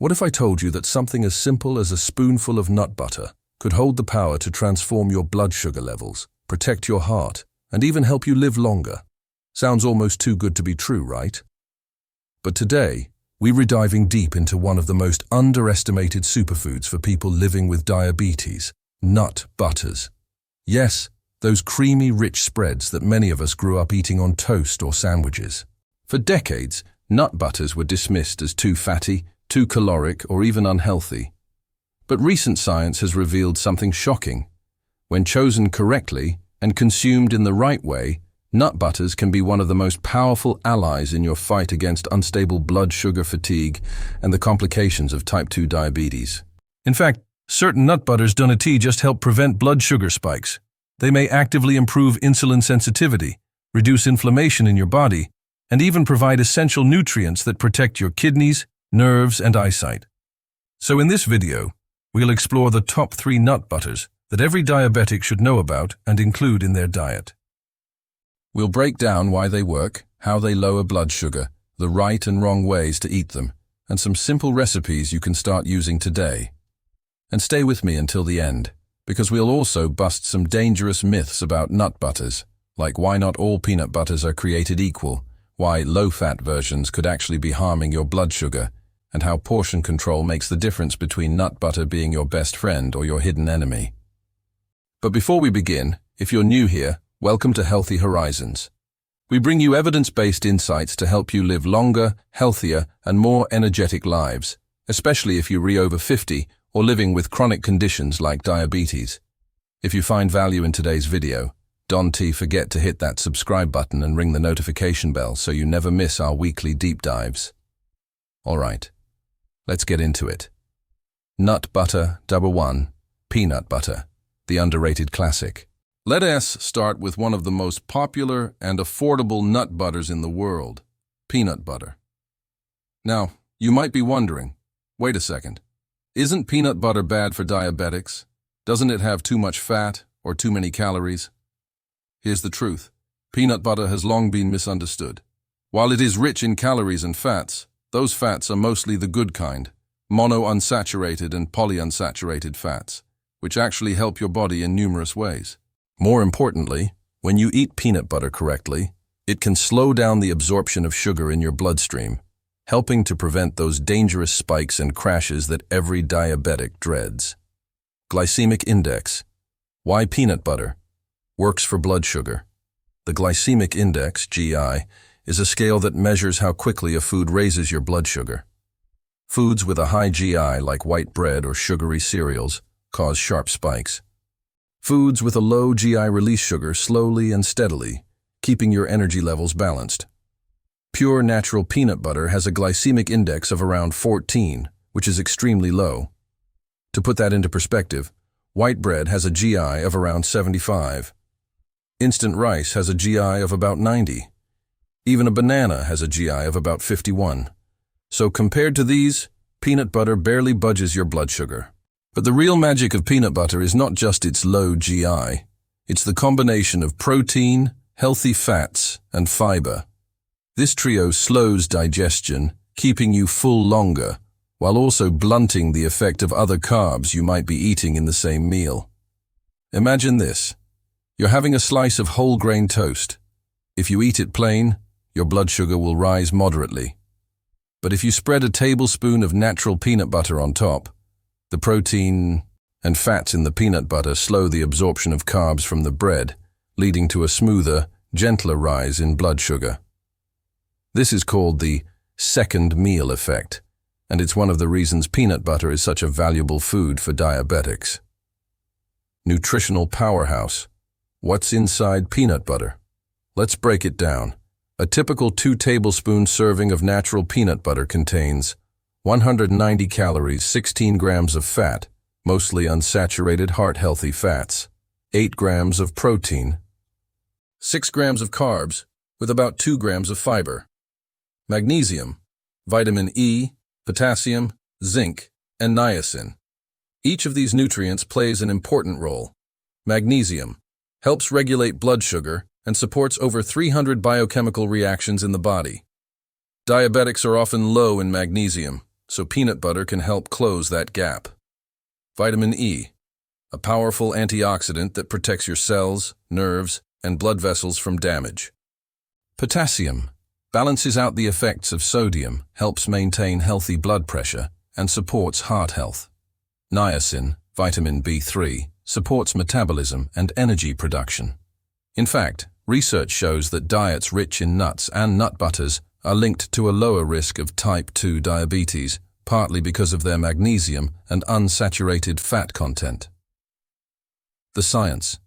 What if I told you that something as simple as a spoonful of nut butter could hold the power to transform your blood sugar levels, protect your heart, and even help you live longer? Sounds almost too good to be true, right? But today, we're diving deep into one of the most underestimated superfoods for people living with diabetes: nut butters. Yes, those creamy, rich spreads that many of us grew up eating on toast or sandwiches. For decades, nut butters were dismissed as too fatty, too caloric, or even unhealthy. But recent science has revealed something shocking. When chosen correctly and consumed in the right way, nut butters can be one of the most powerful allies in your fight against unstable blood sugar fatigue and the complications of type 2 diabetes. In fact, certain nut butters done a tea just help prevent blood sugar spikes. They may actively improve insulin sensitivity, reduce inflammation in your body, and even provide essential nutrients that protect your kidneys, nerves, and eyesight. So in this video, we'll explore the top 3 nut butters that every diabetic should know about and include in their diet. We'll break down why they work, how they lower blood sugar, the right and wrong ways to eat them, and some simple recipes you can start using today. And stay with me until the end, because we'll also bust some dangerous myths about nut butters, like why not all peanut butters are created equal, why low-fat versions could actually be harming your blood sugar, and how portion control makes the difference between nut butter being your best friend or your hidden enemy. But before we begin, if you're new here, welcome to Healthy Horizons. We bring you evidence-based insights to help you live longer, healthier, and more energetic lives, especially if you're over 50 or living with chronic conditions like diabetes. If you find value in today's video, don't forget to hit that subscribe button and ring the notification bell so you never miss our weekly deep dives. Alright, let's get into it. Nut butter #1, peanut butter, the underrated classic. Let us start with one of the most popular and affordable nut butters in the world, peanut butter. Now, you might be wondering, wait a second, isn't peanut butter bad for diabetics? Doesn't it have too much fat or too many calories? Here's the truth. Peanut butter has long been misunderstood. While it is rich in calories and fats, those fats are mostly the good kind, monounsaturated and polyunsaturated fats, which actually help your body in numerous ways. More importantly, when you eat peanut butter correctly, it can slow down the absorption of sugar in your bloodstream, helping to prevent those dangerous spikes and crashes that every diabetic dreads. Glycemic index. Why peanut butter? Works for blood sugar. The glycemic index, GI, is a scale that measures how quickly a food raises your blood sugar. Foods with a high GI, like white bread or sugary cereals, cause sharp spikes. Foods with a low GI release sugar slowly and steadily, keeping your energy levels balanced. Pure natural peanut butter has a glycemic index of around 14, which is extremely low. To put that into perspective, white bread has a GI of around 75. Instant rice has a GI of about 90. Even a banana has a GI of about 51. So compared to these, peanut butter barely budges your blood sugar. But the real magic of peanut butter is not just its low GI. It's the combination of protein, healthy fats, and fiber. This trio slows digestion, keeping you full longer, while also blunting the effect of other carbs you might be eating in the same meal. Imagine this. You're having a slice of whole grain toast. If you eat it plain, your blood sugar will rise moderately. But if you spread a tablespoon of natural peanut butter on top, the protein and fats in the peanut butter slow the absorption of carbs from the bread, leading to a smoother, gentler rise in blood sugar. This is called the second meal effect, and it's one of the reasons peanut butter is such a valuable food for diabetics. Nutritional powerhouse. What's inside peanut butter? Let's break it down. A typical 2 tablespoon serving of natural peanut butter contains 190 calories, 16 grams of fat, mostly unsaturated heart-healthy fats, 8 grams of protein, 6 grams of carbs, with about 2 grams of fiber, magnesium, vitamin E, potassium, zinc, and niacin. Each of these nutrients plays an important role. Magnesium helps regulate blood sugar and supports over 300 biochemical reactions in the body. Diabetics are often low in magnesium, so peanut butter can help close that gap. Vitamin E, a powerful antioxidant that protects your cells, nerves, and blood vessels from damage. Potassium balances out the effects of sodium, helps maintain healthy blood pressure, and supports heart health. Niacin, vitamin B3, supports metabolism and energy production. In fact, research shows that diets rich in nuts and nut butters are linked to a lower risk of type 2 diabetes, partly because of their magnesium and unsaturated fat content. The science: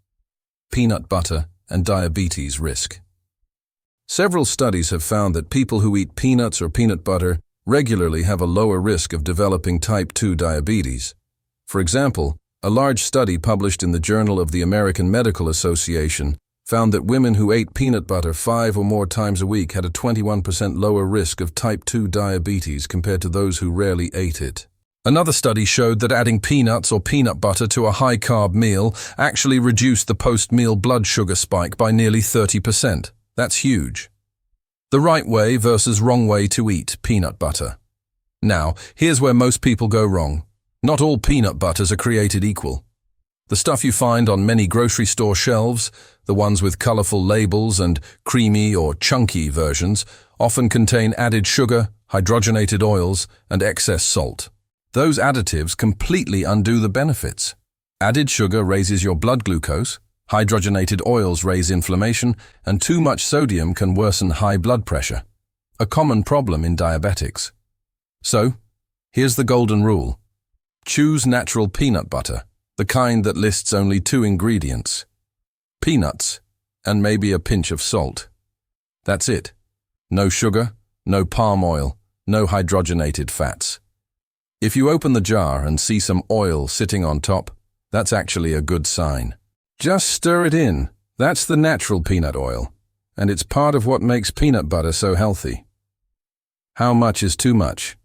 peanut butter and diabetes risk. Several studies have found that people who eat peanuts or peanut butter regularly have a lower risk of developing type 2 diabetes. For example, a large study published in the Journal of the American Medical Association found that women who ate peanut butter 5 or more times a week had a 21% lower risk of type 2 diabetes compared to those who rarely ate it. Another study showed that adding peanuts or peanut butter to a high-carb meal actually reduced the post-meal blood sugar spike by nearly 30%. That's huge. The right way versus wrong way to eat peanut butter. Now, here's where most people go wrong. Not all peanut butters are created equal. The stuff you find on many grocery store shelves, the ones with colorful labels and creamy or chunky versions, often contain added sugar, hydrogenated oils, and excess salt. Those additives completely undo the benefits. Added sugar raises your blood glucose, hydrogenated oils raise inflammation, and too much sodium can worsen high blood pressure, a common problem in diabetics. So, here's the golden rule. Choose natural peanut butter, the kind that lists only 2 ingredients: peanuts and maybe a pinch of salt. That's it. No sugar, no palm oil, no hydrogenated fats. If you open the jar and see some oil sitting on top, that's actually a good sign. Just stir it in. That's the natural peanut oil, and it's part of what makes peanut butter so healthy. How much is too much?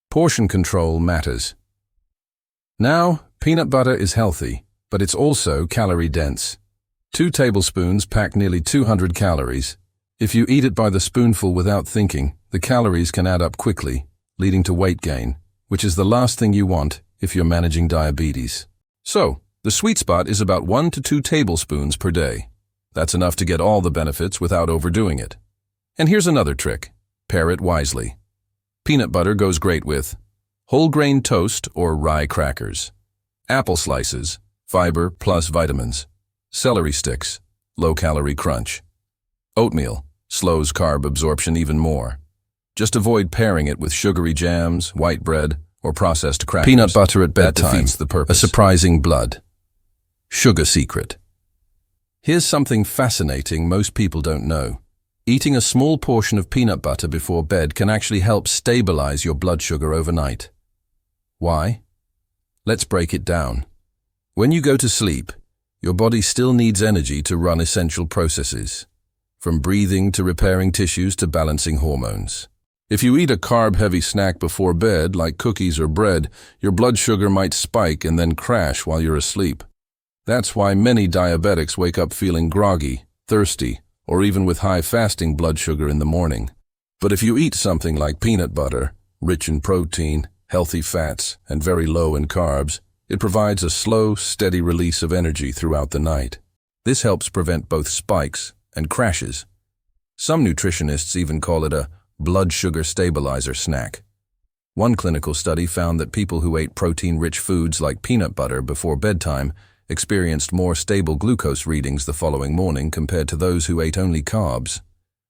Portion control matters. Now, peanut butter is healthy, but it's also calorie-dense. 2 tablespoons pack nearly 200 calories. If you eat it by the spoonful without thinking, the calories can add up quickly, leading to weight gain, which is the last thing you want if you're managing diabetes. So, the sweet spot is about 1 to 2 tablespoons per day. That's enough to get all the benefits without overdoing it. And here's another trick. Pair it wisely. Peanut butter goes great with whole grain toast or rye crackers, apple slices, fiber plus vitamins, celery sticks, low-calorie crunch, oatmeal, slows carb absorption even more. Just avoid pairing it with sugary jams, white bread, or processed crackers. Peanut butter at bedtime, that defeats the purpose. A surprising blood sugar secret. Here's something fascinating most people don't know. Eating a small portion of peanut butter before bed can actually help stabilize your blood sugar overnight. Why? Let's break it down. When you go to sleep, your body still needs energy to run essential processes, from breathing to repairing tissues to balancing hormones. If you eat a carb-heavy snack before bed, like cookies or bread, your blood sugar might spike and then crash while you're asleep. That's why many diabetics wake up feeling groggy, thirsty, or even with high fasting blood sugar in the morning. But if you eat something like peanut butter, rich in protein, healthy fats, and very low in carbs, it provides a slow, steady release of energy throughout the night. This helps prevent both spikes and crashes. Some nutritionists even call it a blood sugar stabilizer snack. One clinical study found that people who ate protein-rich foods like peanut butter before bedtime experienced more stable glucose readings the following morning compared to those who ate only carbs.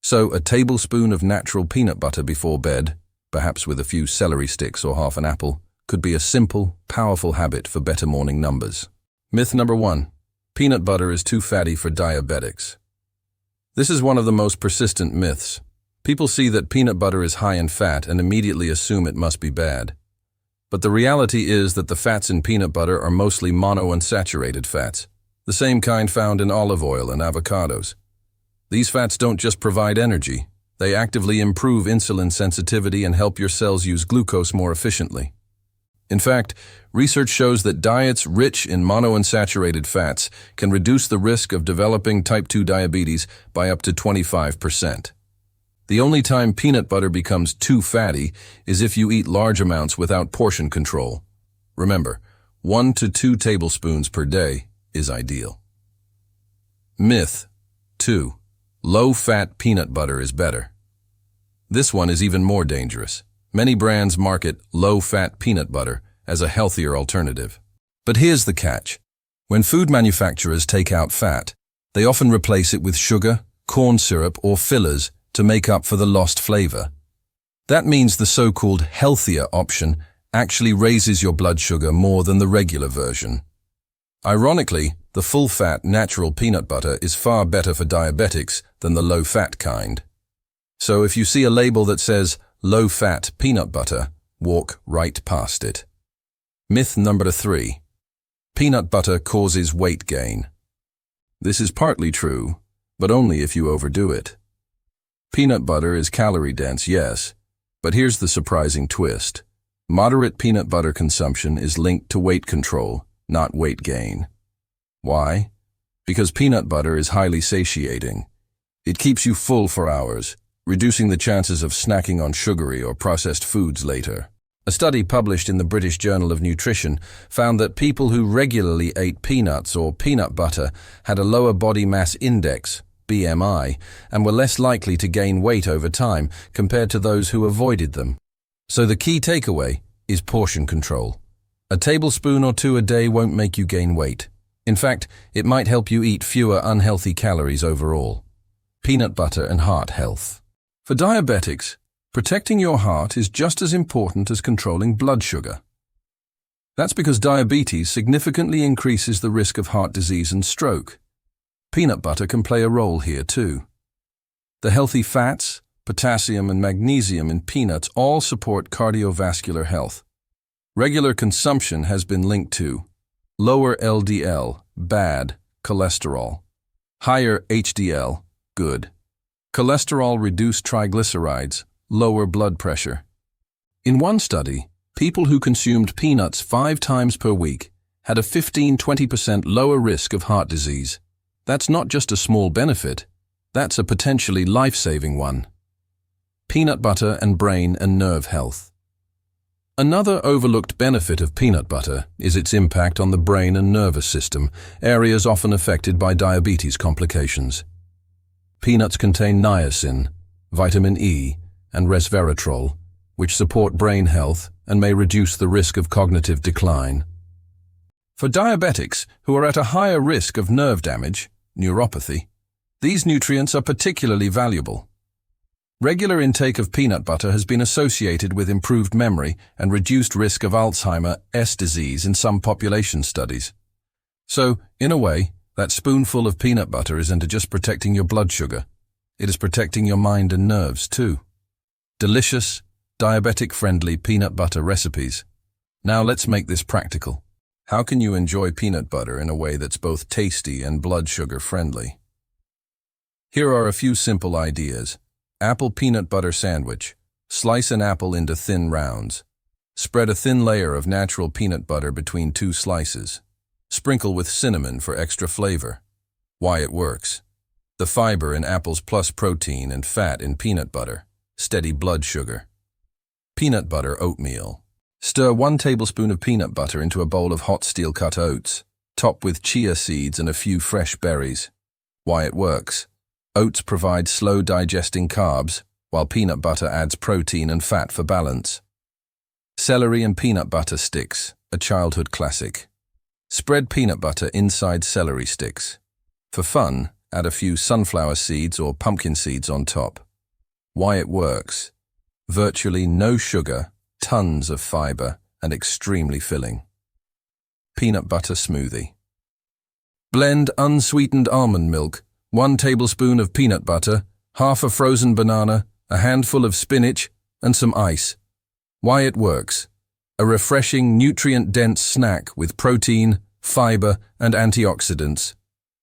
So a tablespoon of natural peanut butter before bed, perhaps with a few celery sticks or half an apple, could be a simple, powerful habit for better morning numbers. Myth number 1. Peanut butter is too fatty for diabetics. This is one of the most persistent myths. People see that peanut butter is high in fat and immediately assume it must be bad. But the reality is that the fats in peanut butter are mostly monounsaturated fats, the same kind found in olive oil and avocados. These fats don't just provide energy, they actively improve insulin sensitivity and help your cells use glucose more efficiently. In fact, research shows that diets rich in monounsaturated fats can reduce the risk of developing type 2 diabetes by up to 25%. The only time peanut butter becomes too fatty is if you eat large amounts without portion control. Remember, 1 to 2 tablespoons per day is ideal. Myth 2. Low-fat peanut butter is better. This one is even more dangerous. Many brands market low-fat peanut butter as a healthier alternative. But here's the catch. When food manufacturers take out fat, they often replace it with sugar, corn syrup, or fillers to make up for the lost flavor. That means the so-called healthier option actually raises your blood sugar more than the regular version. Ironically, the full-fat natural peanut butter is far better for diabetics than the low-fat kind. So if you see a label that says low-fat peanut butter, walk right past it. Myth number 3. Peanut butter causes weight gain. This is partly true, but only if you overdo it. Peanut butter is calorie-dense, yes, but here's the surprising twist. Moderate peanut butter consumption is linked to weight control, not weight gain. Why? Because peanut butter is highly satiating. It keeps you full for hours, reducing the chances of snacking on sugary or processed foods later. A study published in the British Journal of Nutrition found that people who regularly ate peanuts or peanut butter had a lower body mass index, BMI, and were less likely to gain weight over time compared to those who avoided them. So the key takeaway is portion control. A tablespoon or 2 a day won't make you gain weight. In fact, it might help you eat fewer unhealthy calories overall. Peanut butter and heart health. For diabetics, protecting your heart is just as important as controlling blood sugar. That's because diabetes significantly increases the risk of heart disease and stroke. Peanut butter can play a role here too. The healthy fats, potassium and magnesium in peanuts all support cardiovascular health. Regular consumption has been linked to lower LDL, bad, cholesterol, higher HDL, good. Cholesterol-reduced triglycerides, lower blood pressure. In one study, people who consumed peanuts 5 times per week had a 15–20% lower risk of heart disease. That's not just a small benefit, that's a potentially life-saving one. Peanut butter and brain and nerve health. Another overlooked benefit of peanut butter is its impact on the brain and nervous system, areas often affected by diabetes complications. Peanuts contain niacin, vitamin E, and resveratrol, which support brain health and may reduce the risk of cognitive decline. For diabetics who are at a higher risk of nerve damage, neuropathy, these nutrients are particularly valuable. Regular intake of peanut butter has been associated with improved memory and reduced risk of Alzheimer's disease in some population studies. So, in a way, that spoonful of peanut butter isn't just protecting your blood sugar, it is protecting your mind and nerves too. Delicious, diabetic-friendly peanut butter recipes. Now let's make this practical. How can you enjoy peanut butter in a way that's both tasty and blood sugar friendly? Here are a few simple ideas. Apple peanut butter sandwich. Slice an apple into thin rounds. Spread a thin layer of natural peanut butter between 2 slices. Sprinkle with cinnamon for extra flavor. Why it works. The fiber in apples plus protein and fat in peanut butter. Steady blood sugar. Peanut butter oatmeal. Stir 1 tablespoon of peanut butter into a bowl of hot steel-cut oats. Top with chia seeds and a few fresh berries. Why it works. Oats provide slow-digesting carbs, while peanut butter adds protein and fat for balance. Celery and peanut butter sticks, a childhood classic. Spread peanut butter inside celery sticks. For fun, add a few sunflower seeds or pumpkin seeds on top. Why it works. Virtually no sugar, tons of fiber, and extremely filling. Peanut butter smoothie. Blend unsweetened almond milk, 1 tablespoon of peanut butter, half a frozen banana, a handful of spinach, and some ice. Why it works. A refreshing, nutrient-dense snack with protein, fiber, and antioxidants.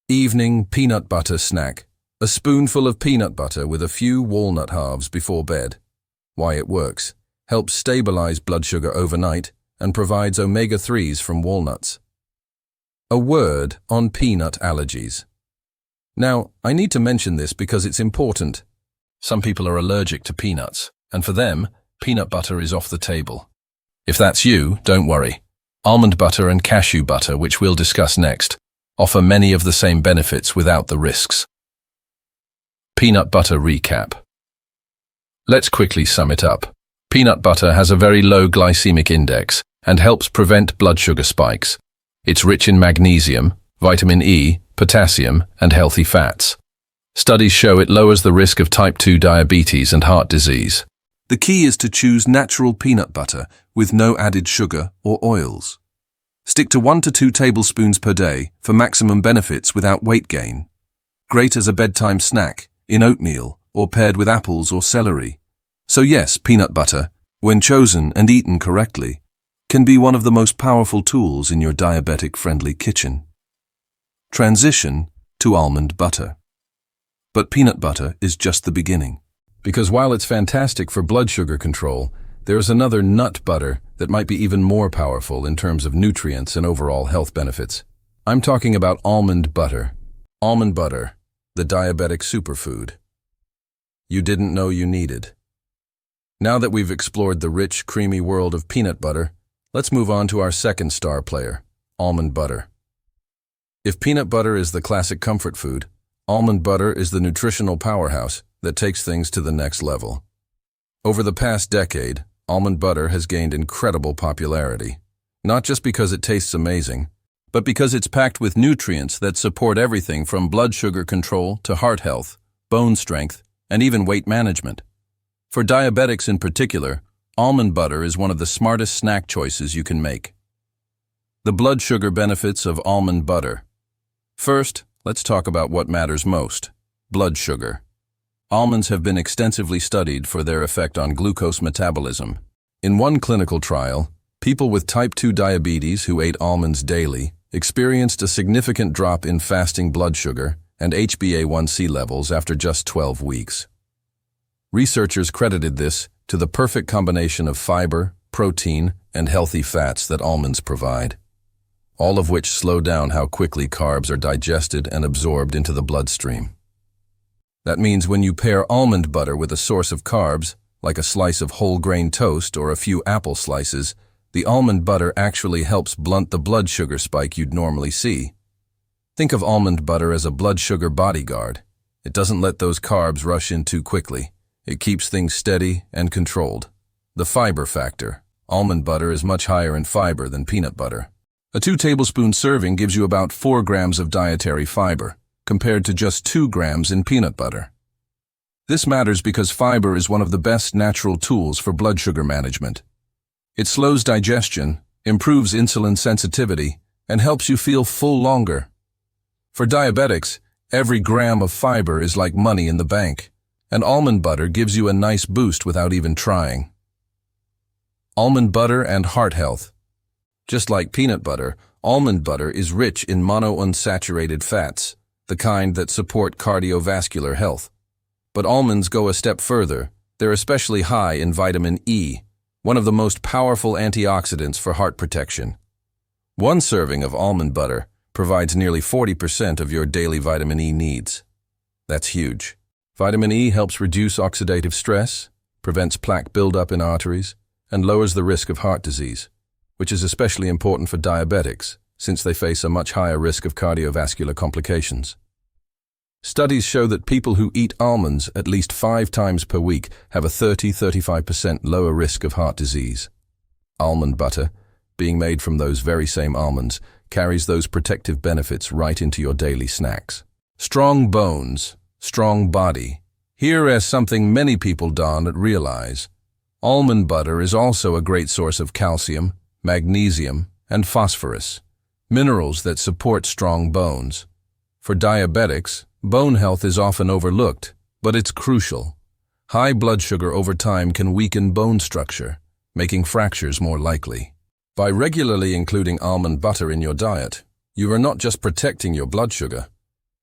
Evening peanut butter snack. A spoonful of peanut butter with a few walnut halves before bed. Why it works. Helps stabilize blood sugar overnight and provides omega-3s from walnuts. A word on peanut allergies. Now, I need to mention this because it's important. Some people are allergic to peanuts, and for them, peanut butter is off the table. If that's you, don't worry. Almond butter and cashew butter, which we'll discuss next, offer many of the same benefits without the risks. Peanut butter recap. Let's quickly sum it up. Peanut butter has a very low glycemic index and helps prevent blood sugar spikes. It's rich in magnesium, vitamin E, potassium, and healthy fats. Studies show it lowers the risk of type 2 diabetes and heart disease. The key is to choose natural peanut butter with no added sugar or oils. Stick to 1 to 2 tablespoons per day for maximum benefits without weight gain. Great as a bedtime snack, in oatmeal, or paired with apples or celery. So yes, peanut butter, when chosen and eaten correctly, can be one of the most powerful tools in your diabetic-friendly kitchen. Transition to almond butter. But peanut butter is just the beginning. Because while it's fantastic for blood sugar control, there is another nut butter that might be even more powerful in terms of nutrients and overall health benefits. I'm talking about almond butter. Almond butter, the diabetic superfood you didn't know you needed. Now that we've explored the rich, creamy world of peanut butter, let's move on to our second star player, almond butter. If peanut butter is the classic comfort food, almond butter is the nutritional powerhouse that takes things to the next level. Over the past decade, almond butter has gained incredible popularity, not just because it tastes amazing, but because it's packed with nutrients that support everything from blood sugar control to heart health, bone strength, and even weight management. For diabetics in particular, almond butter is one of the smartest snack choices you can make. The blood sugar benefits of almond butter. First, let's talk about what matters most: blood sugar. Almonds have been extensively studied for their effect on glucose metabolism. In one clinical trial, people with type 2 diabetes who ate almonds daily experienced a significant drop in fasting blood sugar and HbA1c levels after just 12 weeks. Researchers credited this to the perfect combination of fiber, protein, and healthy fats that almonds provide, all of which slow down how quickly carbs are digested and absorbed into the bloodstream. That means when you pair almond butter with a source of carbs, like a slice of whole grain toast or a few apple slices, the almond butter actually helps blunt the blood sugar spike you'd normally see. Think of almond butter as a blood sugar bodyguard. It doesn't let those carbs rush in too quickly. It keeps things steady and controlled. The fiber factor. Almond butter is much higher in fiber than peanut butter. A 2-tablespoon serving gives you about 4 grams of dietary fiber, compared to just 2 grams in peanut butter. This matters because fiber is one of the best natural tools for blood sugar management. It slows digestion, improves insulin sensitivity, and helps you feel full longer. For diabetics, every gram of fiber is like money in the bank, and almond butter gives you a nice boost without even trying. Almond butter and heart health. Just like peanut butter, almond butter is rich in monounsaturated fats, the kind that support cardiovascular health. But almonds go a step further. They're especially high in vitamin E, one of the most powerful antioxidants for heart protection. One serving of almond butter provides nearly 40% of your daily vitamin E needs. That's huge. Vitamin E helps reduce oxidative stress, prevents plaque buildup in arteries, and lowers the risk of heart disease, which is especially important for diabetics, since they face a much higher risk of cardiovascular complications. Studies show that people who eat almonds at least 5 times per week have a 30–35% lower risk of heart disease. Almond butter, being made from those very same almonds, carries those protective benefits right into your daily snacks. Strong bones, strong body. Here is something many people don't realize. Almond butter is also a great source of calcium, magnesium, and phosphorus, minerals that support strong bones. For diabetics, bone health is often overlooked, but it's crucial. High blood sugar over time can weaken bone structure, making fractures more likely. By regularly including almond butter in your diet, you are not just protecting your blood sugar,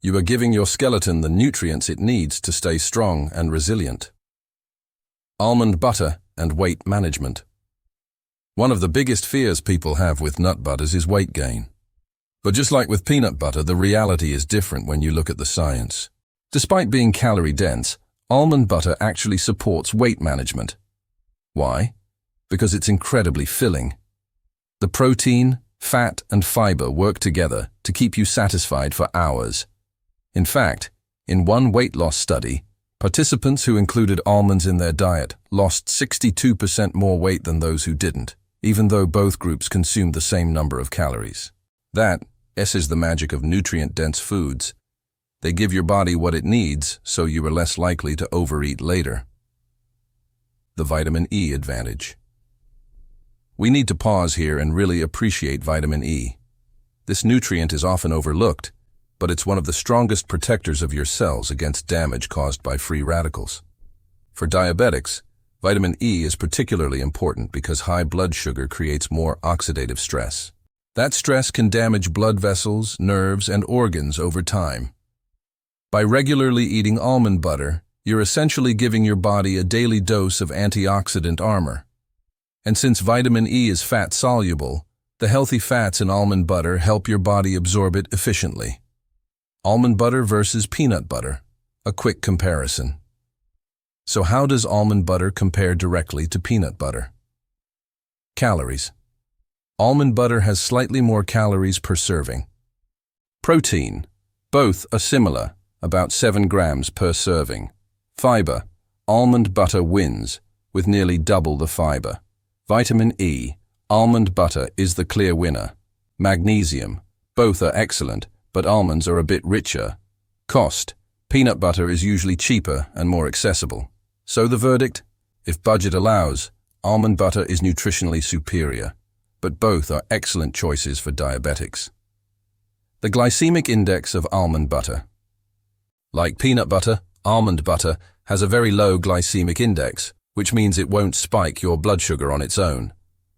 you are giving your skeleton the nutrients it needs to stay strong and resilient. Almond butter and weight management. One of the biggest fears people have with nut butters is weight gain. But just like with peanut butter, the reality is different when you look at the science. Despite being calorie-dense, Almond butter actually supports weight management. Why? Because it's incredibly filling. The protein, fat, and fiber work together to keep you satisfied for hours. In fact, in one weight loss study, participants who included almonds in their diet lost 62% more weight than those who didn't, even though both groups consumed the same number of calories. That is the magic of nutrient-dense foods. They give your body what it needs, so you are less likely to overeat later. The vitamin E advantage. We need to pause here and really appreciate vitamin E. This nutrient is often overlooked, but it's one of the strongest protectors of your cells against damage caused by free radicals. For diabetics, vitamin E is particularly important because high blood sugar creates more oxidative stress. That stress can damage blood vessels, nerves, and organs over time. By regularly eating almond butter, you're essentially giving your body a daily dose of antioxidant armor. And since vitamin E is fat-soluble, the healthy fats in almond butter help your body absorb it efficiently. Almond butter versus peanut butter. A quick comparison. So how does almond butter compare directly to peanut butter? Calories. Almond butter has slightly more calories per serving. Protein. Both are similar, about 7 grams per serving. Fiber. Almond butter wins, with nearly double the fiber. Vitamin E. Almond butter is the clear winner. Magnesium. Both are excellent, but almonds are a bit richer. Cost. Peanut butter is usually cheaper and more accessible. So the verdict? If budget allows, almond butter is nutritionally superior, but both are excellent choices for diabetics. The glycemic index of almond butter. Like peanut butter, almond butter has a very low glycemic index, which means it won't spike your blood sugar on its own.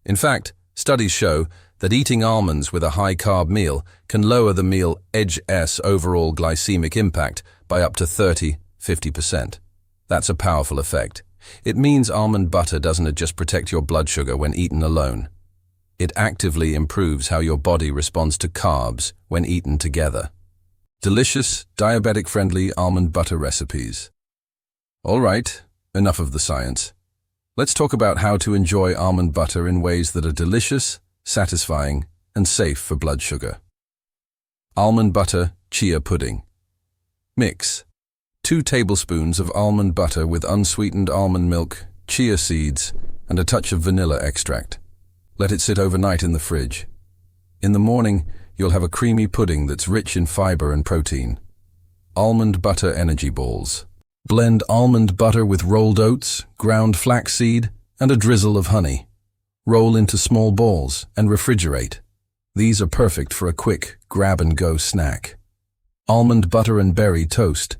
In fact, studies show that eating almonds with a high-carb meal can lower the meal EDGE's overall glycemic impact by up to 30–50%. That's a powerful effect. It means almond butter doesn't just protect your blood sugar when eaten alone. It actively improves how your body responds to carbs when eaten together. Delicious, diabetic-friendly almond butter recipes. All right, enough of the science. Let's talk about how to enjoy almond butter in ways that are delicious, satisfying, and safe for blood sugar. Almond butter chia pudding. Mix 2 tablespoons of almond butter with unsweetened almond milk, chia seeds, and a touch of vanilla extract. Let it sit overnight in the fridge. In the morning, you'll have a creamy pudding that's rich in fiber and protein. Almond butter energy balls. Blend almond butter with rolled oats, ground flaxseed, and a drizzle of honey. Roll into small balls and refrigerate. These are perfect for a quick, grab-and-go snack. Almond butter and berry toast.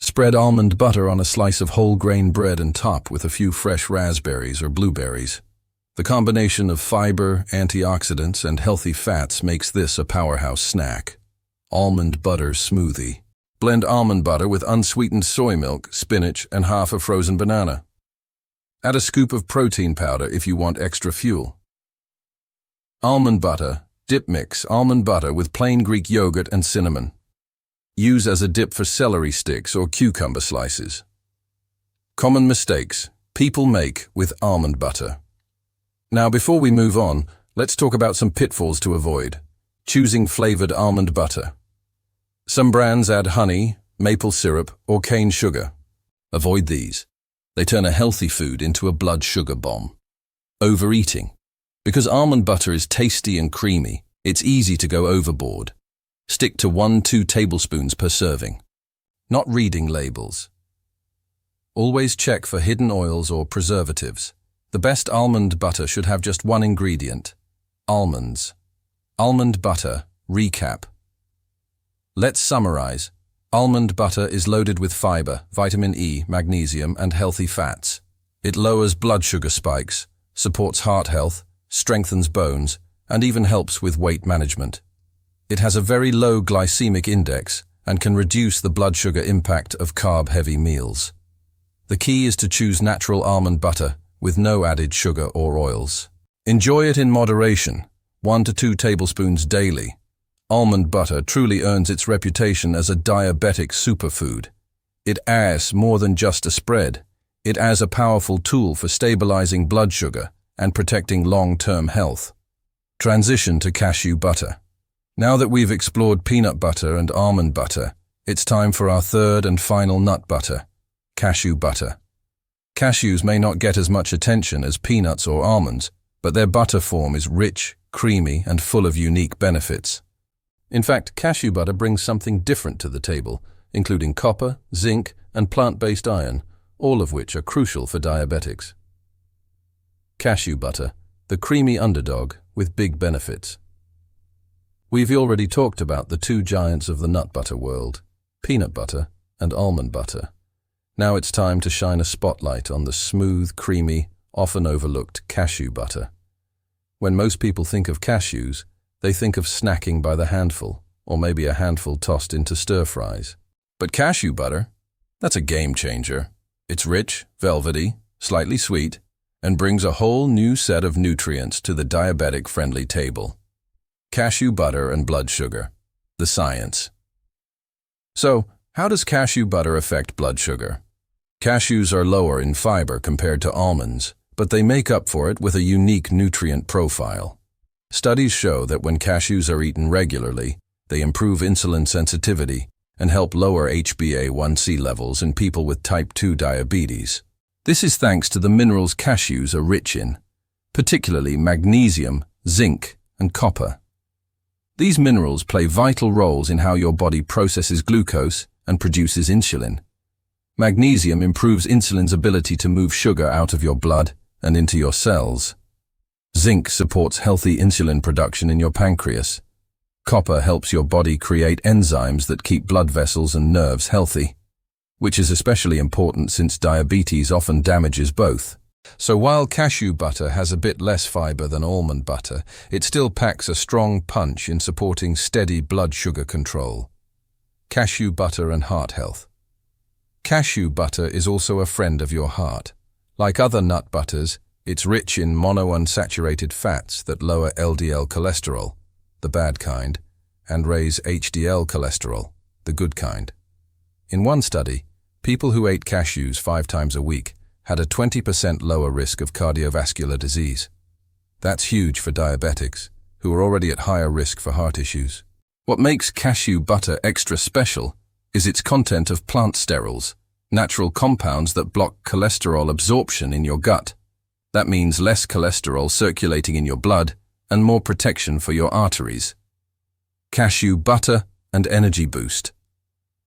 Spread almond butter on a slice of whole grain bread and top with a few fresh raspberries or blueberries. The combination of fiber, antioxidants, and healthy fats makes this a powerhouse snack. Almond butter smoothie. Blend almond butter with unsweetened soy milk, spinach, and half a frozen banana. Add a scoop of protein powder if you want extra fuel. Almond butter. Dip mix almond butter with plain Greek yogurt and cinnamon. Use as a dip for celery sticks or cucumber slices. Common mistakes people make with almond butter. Now, before we move on, let's talk about some pitfalls to avoid. Choosing flavored almond butter. Some brands add honey, maple syrup, or cane sugar. Avoid these. They turn a healthy food into a blood sugar bomb. Overeating. Because almond butter is tasty and creamy, it's easy to go overboard. Stick to 1–2 tablespoons per serving. Not reading labels. Always check for hidden oils or preservatives. The best almond butter should have just one ingredient: almonds. Almond butter. Recap. Let's summarize. Almond butter is loaded with fiber, vitamin E, magnesium, and healthy fats. It lowers blood sugar spikes, supports heart health, strengthens bones, and even helps with weight management. It has a very low glycemic index and can reduce the blood sugar impact of carb-heavy meals. The key is to choose natural almond butter with no added sugar or oils. Enjoy it in moderation, 1–2 tablespoons daily. Almond butter truly earns its reputation as a diabetic superfood. It as more than just a spread. It as a powerful tool for stabilizing blood sugar and protecting long-term health. Transition to cashew butter. Now that we've explored peanut butter and almond butter, it's time for our third and final nut butter, cashew butter. Cashews may not get as much attention as peanuts or almonds, but their butter form is rich, creamy, and full of unique benefits. In fact, cashew butter brings something different to the table, including copper, zinc, and plant-based iron, all of which are crucial for diabetics. Cashew butter, the creamy underdog with big benefits. We've already talked about the two giants of the nut butter world, peanut butter and almond butter. Now it's time to shine a spotlight on the smooth, creamy, often overlooked cashew butter. When most people think of cashews, they think of snacking by the handful, or maybe a handful tossed into stir-fries. But cashew butter, that's a game changer. It's rich, velvety, slightly sweet, and brings a whole new set of nutrients to the diabetic-friendly table. Cashew butter and blood sugar. The science. So, how does cashew butter affect blood sugar? Cashews are lower in fiber compared to almonds, but they make up for it with a unique nutrient profile. Studies show that when cashews are eaten regularly, they improve insulin sensitivity and help lower HbA1c levels in people with type 2 diabetes. This is thanks to the minerals cashews are rich in, particularly magnesium, zinc, and copper. These minerals play vital roles in how your body processes glucose and produces insulin. Magnesium improves insulin's ability to move sugar out of your blood and into your cells. Zinc supports healthy insulin production in your pancreas. Copper helps your body create enzymes that keep blood vessels and nerves healthy, which is especially important since diabetes often damages both. So while cashew butter has a bit less fiber than almond butter, it still packs a strong punch in supporting steady blood sugar control. Cashew butter and heart health. Cashew butter is also a friend of your heart. Like other nut butters, it's rich in monounsaturated fats that lower LDL cholesterol, the bad kind, and raise HDL cholesterol, the good kind. In one study, people who ate cashews 5 times a week had a 20% lower risk of cardiovascular disease. That's huge for diabetics, who are already at higher risk for heart issues. What makes cashew butter extra special is its content of plant sterols, natural compounds that block cholesterol absorption in your gut. That means less cholesterol circulating in your blood and more protection for your arteries. Cashew butter and energy boost.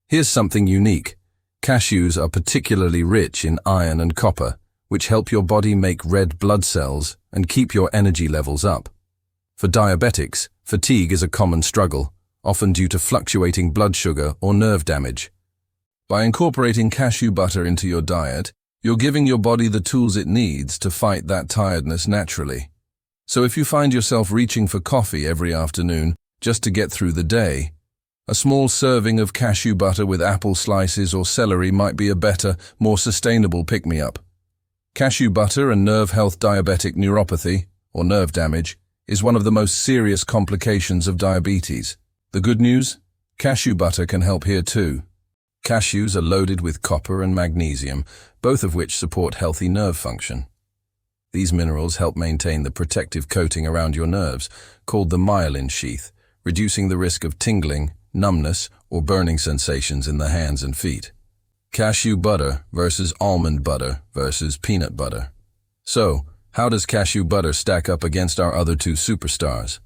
Here's something unique. Cashews are particularly rich in iron and copper, which help your body make red blood cells and keep your energy levels up. For diabetics, fatigue is a common struggle, often due to fluctuating blood sugar or nerve damage. By incorporating cashew butter into your diet, you're giving your body the tools it needs to fight that tiredness naturally. So if you find yourself reaching for coffee every afternoon just to get through the day, a small serving of cashew butter with apple slices or celery might be a better, more sustainable pick-me-up. Cashew butter and nerve health. Diabetic neuropathy, or nerve damage, is one of the most serious complications of diabetes. The good news? Cashew butter can help here too. Cashews are loaded with copper and magnesium, both of which support healthy nerve function. These minerals help maintain the protective coating around your nerves, called the myelin sheath, reducing the risk of tingling, numbness, or burning sensations in the hands and feet. Cashew butter versus almond butter versus peanut butter. So, how does cashew butter stack up against our other two superstars?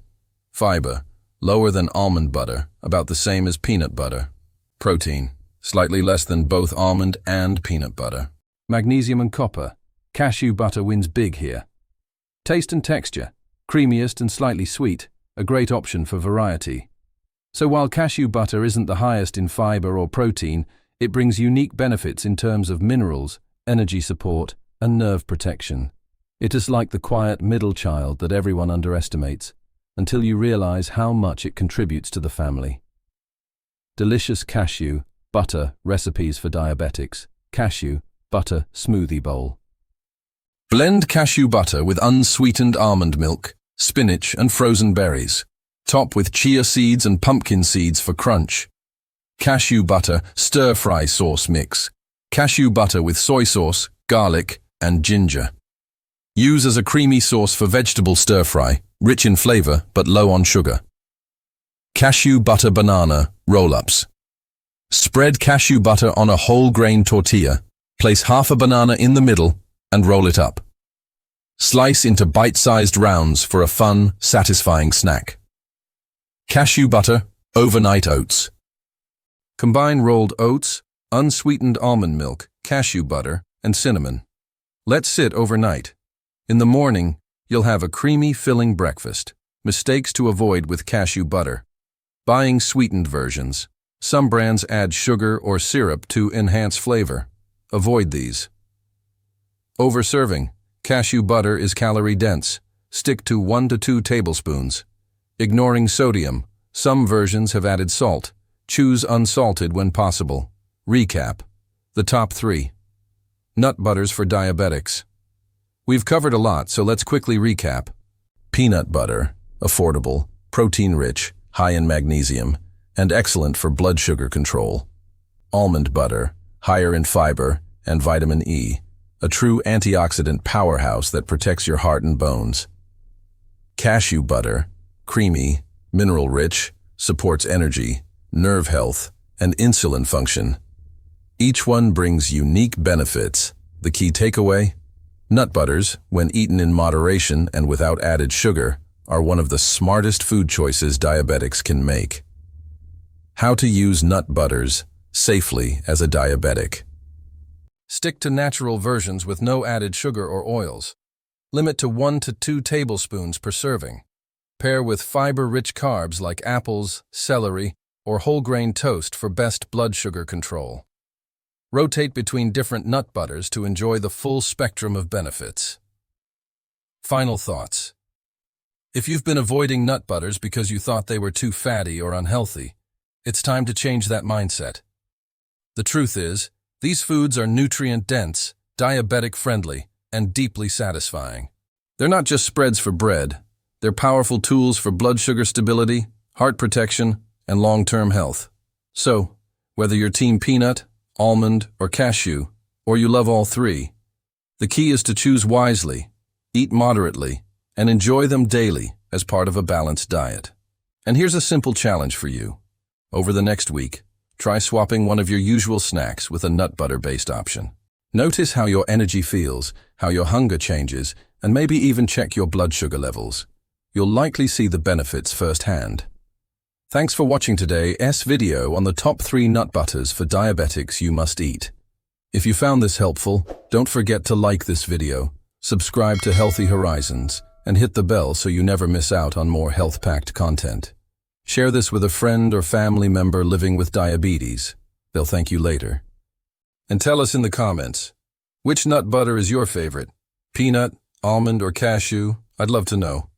Fiber, lower than almond butter, about the same as peanut butter. Protein, slightly less than both almond and peanut butter. Magnesium and copper. Cashew butter wins big here. Taste and texture, creamiest and slightly sweet, a great option for variety. So while cashew butter isn't the highest in fiber or protein, it brings unique benefits in terms of minerals, energy support, and nerve protection. It is like the quiet middle child that everyone underestimates, until you realize how much it contributes to the family. Delicious cashew butter recipes for diabetics. Cashew butter smoothie bowl. Blend cashew butter with unsweetened almond milk, spinach, and frozen berries. Top with chia seeds and pumpkin seeds for crunch. Cashew butter stir-fry sauce mix. Cashew butter with soy sauce, garlic, and ginger. Use as a creamy sauce for vegetable stir-fry, rich in flavor but low on sugar. Cashew butter banana roll-ups. Spread cashew butter on a whole grain tortilla, place half a banana in the middle, and roll it up. Slice into bite-sized rounds for a fun, satisfying snack. Cashew butter overnight oats. Combine rolled oats, unsweetened almond milk, cashew butter, and cinnamon. Let sit overnight. In the morning, you'll have a creamy, filling breakfast. Mistakes to avoid with cashew butter. Buying sweetened versions. Some brands add sugar or syrup to enhance flavor. Avoid these. Overserving. Cashew butter is calorie-dense. Stick to 1 to 2 tablespoons. Ignoring sodium. Some versions have added salt. Choose unsalted when possible. Recap. The top 3. Nut butters for diabetics. We've covered a lot, so let's quickly recap. Peanut butter, affordable, protein-rich, high in magnesium, and excellent for blood sugar control. Almond butter, higher in fiber and vitamin E, a true antioxidant powerhouse that protects your heart and bones. Cashew butter, creamy, mineral-rich, supports energy, nerve health, and insulin function. Each one brings unique benefits. The key takeaway? Nut butters, when eaten in moderation and without added sugar, are one of the smartest food choices diabetics can make. How to use nut butters safely as a diabetic. Stick to natural versions with no added sugar or oils. Limit to 1 to 2 tablespoons per serving. Pair with fiber-rich carbs like apples, celery, or whole grain toast for best blood sugar control. Rotate between different nut butters to enjoy the full spectrum of benefits. Final thoughts. If you've been avoiding nut butters because you thought they were too fatty or unhealthy, it's time to change that mindset. The truth is, these foods are nutrient-dense, diabetic-friendly, and deeply satisfying. They're not just spreads for bread. They're powerful tools for blood sugar stability, heart protection, and long-term health. So, whether you're team peanut, almond, or cashew, or you love all 3, the key is to choose wisely, eat moderately, and enjoy them daily as part of a balanced diet. And here's a simple challenge for you. Over the next week, try swapping one of your usual snacks with a nut butter-based option. Notice how your energy feels, how your hunger changes, and maybe even check your blood sugar levels. You'll likely see the benefits firsthand. Thanks for watching today's video on the top 3 nut butters for diabetics you must eat. If you found this helpful, don't forget to like this video, subscribe to Healthy Horizons, and hit the bell so you never miss out on more health-packed content. Share this with a friend or family member living with diabetes. They'll thank you later. And tell us in the comments, which nut butter is your favorite? Peanut, almond, or cashew? I'd love to know.